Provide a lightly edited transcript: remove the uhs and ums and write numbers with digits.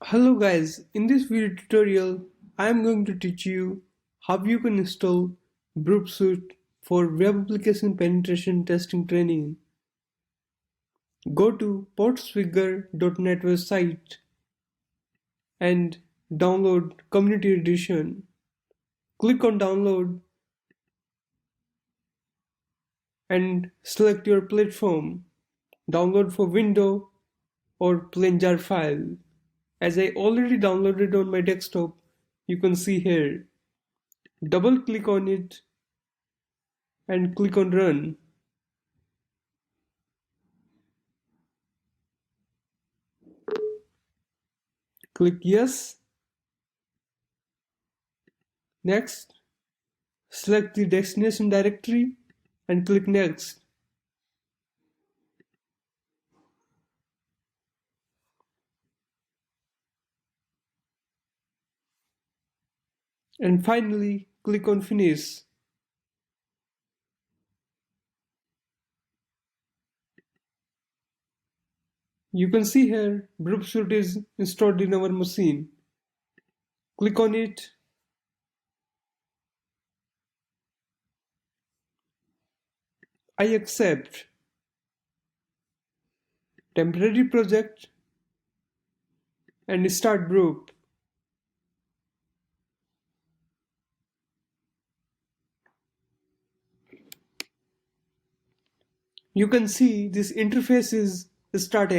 Hello guys, in this video tutorial I am going to teach you how you can install Burp Suite for web application penetration testing training. Go to portsfigure.net website and download Community Edition. Click on download and select your platform. Download for Windows or plain jar file. As I already downloaded on my desktop, you can see here. Double click on it and click on Run. Click Yes. Next, select the destination directory and click Next. And finally, click on Finish. You can see here Burp Suite is installed in our machine. Click on it. I accept. Temporary project and start Burp. You can see this interface is started.